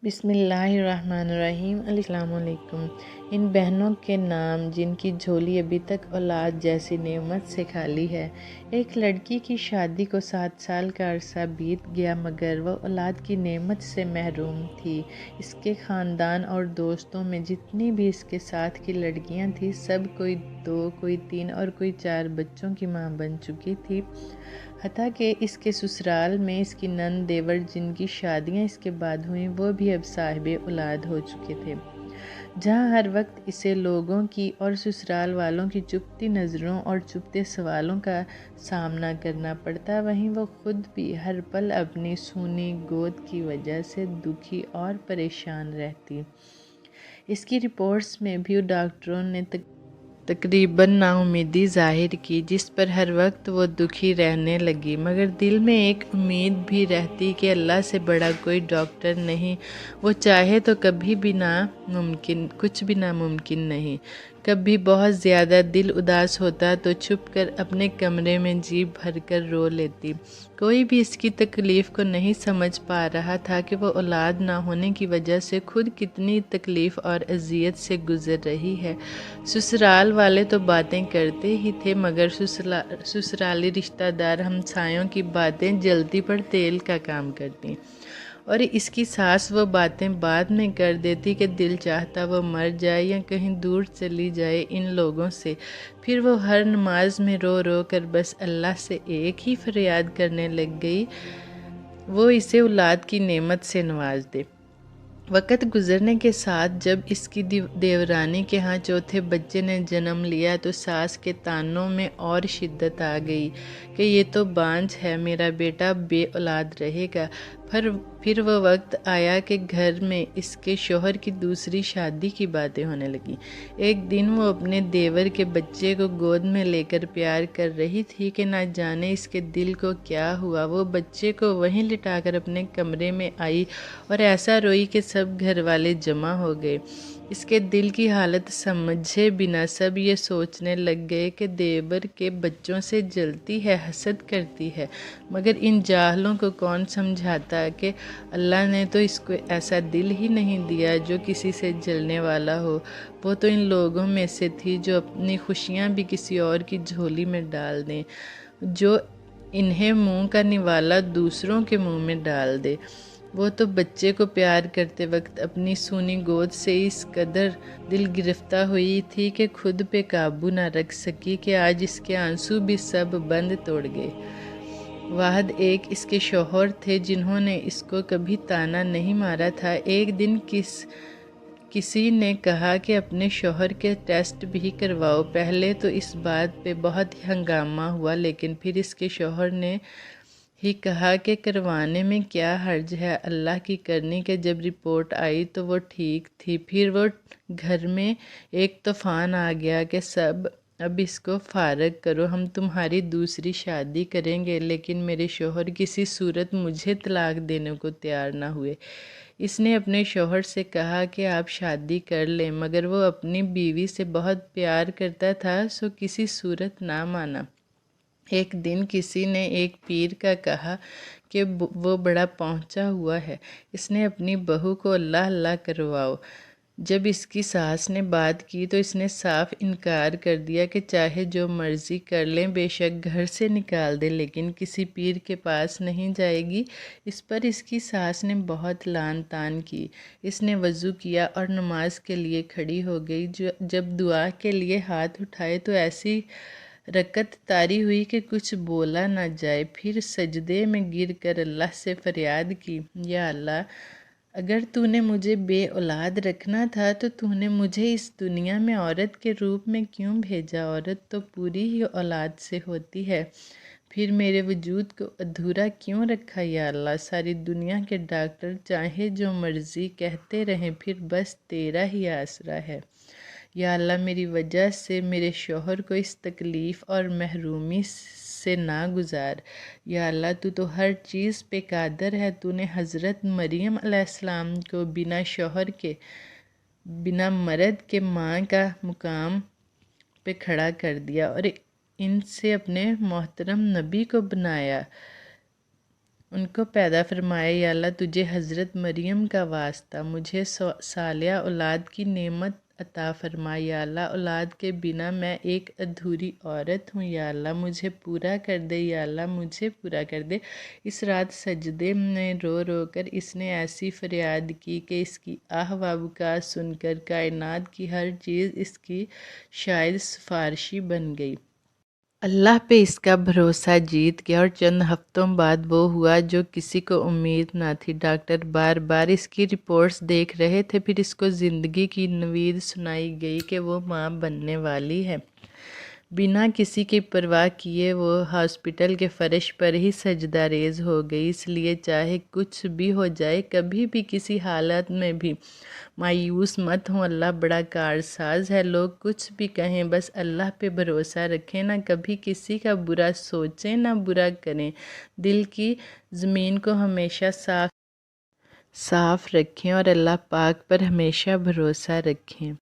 بسم اللہ الرحمن الرحیم۔ السلام علیکم۔ ان بہنوں کے نام جن کی جھولی ابھی تک اولاد جیسی نعمت سے خالی ہے۔ ایک لڑکی کی شادی کو 7 سال کا عرصہ بیت گیا مگر وہ اولاد کی نعمت سے محروم تھی۔ اس کے خاندان اور دوستوں میں جتنی بھی اس کے ساتھ کی لڑکیاں تھیں سب کوئی 2 کوئی 3 اور کوئی 4 بچوں کی ماں بن چکی تھی، حتیٰ کہ اس کے سسرال میں اس کی نند دیور جن کی شادیاں اس کے بعد ہوئیں وہ بھی اب صاحب اولاد ہو چکے تھے۔ جہاں ہر وقت اسے لوگوں کی اور سسرال والوں کی چپتی نظروں اور چپتے سوالوں کا سامنا کرنا پڑتا، وہیں وہ خود بھی ہر پل اپنی سونی گود کی وجہ سے دکھی اور پریشان رہتی۔ اس کی رپورٹس میں بھی ڈاکٹروں نے تقریباً نا امیدی ظاہر کی، جس پر ہر وقت وہ دکھی رہنے لگی، مگر دل میں ایک امید بھی رہتی کہ اللہ سے بڑا کوئی ڈاکٹر نہیں، وہ چاہے تو کچھ بھی ناممکن نہیں۔ کبھی بہت زیادہ دل اداس ہوتا تو چھپ کر اپنے کمرے میں جی بھر کر رو لیتی۔ کوئی بھی اس کی تکلیف کو نہیں سمجھ پا رہا تھا کہ وہ اولاد نہ ہونے کی وجہ سے خود کتنی تکلیف اور اذیت سے گزر رہی ہے۔ سسرال والے تو باتیں کرتے ہی تھے مگر سسرالی رشتہ دار ہمسایوں کی باتیں جلتی پر تیل کا کام کرتی، اور اس کی ساس وہ باتیں بعد میں کر دیتی کہ دل چاہتا وہ مر جائے یا کہیں دور چلی جائے ان لوگوں سے۔ پھر وہ ہر نماز میں رو رو کر بس اللہ سے ایک ہی فریاد کرنے لگ گئی، وہ اسے اولاد کی نعمت سے نواز دے۔ وقت گزرنے کے ساتھ جب اس کی دیورانی کے ہاں چوتھے بچے نے جنم لیا تو ساس کے طعنوں میں اور شدت آ گئی کہ یہ تو بانجھ ہے، میرا بیٹا بے اولاد رہے گا۔ پھر وہ وقت آیا کہ گھر میں اس کے شوہر کی دوسری شادی کی باتیں ہونے لگیں۔ ایک دن وہ اپنے دیور کے بچے کو گود میں لے کر پیار کر رہی تھی کہ نہ جانے اس کے دل کو کیا ہوا، وہ بچے کو وہیں لٹا کر اپنے کمرے میں آئی اور ایسا روئی کہ سب گھر والے جمع ہو گئے۔ اس کے دل کی حالت سمجھے بنا سب یہ سوچنے لگ گئے کہ دیور کے بچوں سے جلتی ہے، حسد کرتی ہے، مگر ان جاہلوں کو کون سمجھاتا کہ اللہ نے تو اس کو ایسا دل ہی نہیں دیا جو کسی سے جلنے والا ہو۔ وہ تو ان لوگوں میں سے تھی جو اپنی خوشیاں بھی کسی اور کی جھولی میں ڈال دیں، جو انہیں منہ کا نوالا دوسروں کے منہ میں ڈال دے۔ وہ تو بچے کو پیار کرتے وقت اپنی سونی گود سے اس قدر دل گرفتہ ہوئی تھی کہ خود پہ قابو نہ رکھ سکی کہ آج اس کے آنسو بھی سب بند توڑ گئے۔ واحد ایک اس کے شوہر تھے جنہوں نے اس کو کبھی طعنہ نہیں مارا تھا۔ ایک دن کسی نے کہا کہ اپنے شوہر کے ٹیسٹ بھی کرواؤ۔ پہلے تو اس بات پہ بہت ہی ہنگامہ ہوا، لیکن پھر اس کے شوہر نے ہی کہا کہ کروانے میں کیا حرج ہے، اللہ کی کرنی کہ جب رپورٹ آئی تو وہ ٹھیک تھی۔ پھر وہ گھر میں ایک طوفان آ گیا کہ سب اب اس کو فارغ کرو، ہم تمہاری دوسری شادی کریں گے، لیکن میرے شوہر کسی صورت مجھے طلاق دینے کو تیار نہ ہوئے۔ اس نے اپنے شوہر سے کہا کہ آپ شادی کر لیں، مگر وہ اپنی بیوی سے بہت پیار کرتا تھا سو کسی صورت نہ مانا۔ ایک دن کسی نے ایک پیر کا کہا کہ وہ بڑا پہنچا ہوا ہے، اس نے اپنی بہو کو اللہ اللہ کرواؤ۔ جب اس کی ساس نے بات کی تو اس نے صاف انکار کر دیا کہ چاہے جو مرضی کر لیں، بے شک گھر سے نکال دیں، لیکن کسی پیر کے پاس نہیں جائے گی۔ اس پر اس کی ساس نے بہت لعن طعن کی۔ اس نے وضو کیا اور نماز کے لیے کھڑی ہو گئی۔ جب دعا کے لیے ہاتھ اٹھائے تو ایسی رکعت طاری ہوئی کہ کچھ بولا نہ جائے۔ پھر سجدے میں گر کر اللہ سے فریاد کی، یا اللہ، اگر تو نے مجھے بے اولاد رکھنا تھا تو تو نے مجھے اس دنیا میں عورت کے روپ میں کیوں بھیجا؟ عورت تو پوری ہی اولاد سے ہوتی ہے، پھر میرے وجود کو ادھورا کیوں رکھا؟ یا اللہ، ساری دنیا کے ڈاکٹر چاہے جو مرضی کہتے رہیں، پھر بس تیرا ہی آسرا ہے۔ یا اللہ، میری وجہ سے میرے شوہر کو اس تکلیف اور محرومی سے نہ گزار۔ یا اللہ، تو ہر چیز پہ قادر ہے، تو نے حضرت مریم علیہ السلام کو بنا شوہر کے، بنا مرد کے ماں کا مقام پہ کھڑا کر دیا اور ان سے اپنے محترم نبی کو بنایا۔ ان کو پیدا فرمایا۔ یا اللہ تجھے حضرت مریم کا واسطہ مجھے صالحہ اولاد کی نعمت عطا فرما۔ یا اللہ اولاد کے بنا میں ایک ادھوری عورت ہوں، یا اللہ مجھے پورا کر دے، یا اللہ مجھے پورا کر دے۔ اس رات سجدے میں رو رو کر اس نے ایسی فریاد کی کہ اس کی آہ و بکا سن کر کائنات کی ہر چیز اس کی شاہد سفارشی بن گئی۔ اللہ پہ اس کا بھروسہ جیت گیا اور چند ہفتوں بعد وہ ہوا جو کسی کو امید نہ تھی۔ ڈاکٹر بار بار اس کی رپورٹس دیکھ رہے تھے، پھر اس کو زندگی کی نوید سنائی گئی کہ وہ ماں بننے والی ہے۔ بنا کسی کی پرواہ کیے وہ ہاسپٹل کے فرش پر ہی سجدہ ریز ہو گئی۔ اس لیے چاہے کچھ بھی ہو جائے، کبھی بھی کسی حالت میں بھی مایوس مت ہوں۔ اللہ بڑا کارساز ہے، لوگ کچھ بھی کہیں، بس اللہ پہ بھروسہ رکھیں، نہ کبھی کسی کا برا سوچیں نہ برا کریں۔ دل کی زمین کو ہمیشہ صاف رکھیں اور اللہ پاک پر ہمیشہ بھروسہ رکھیں۔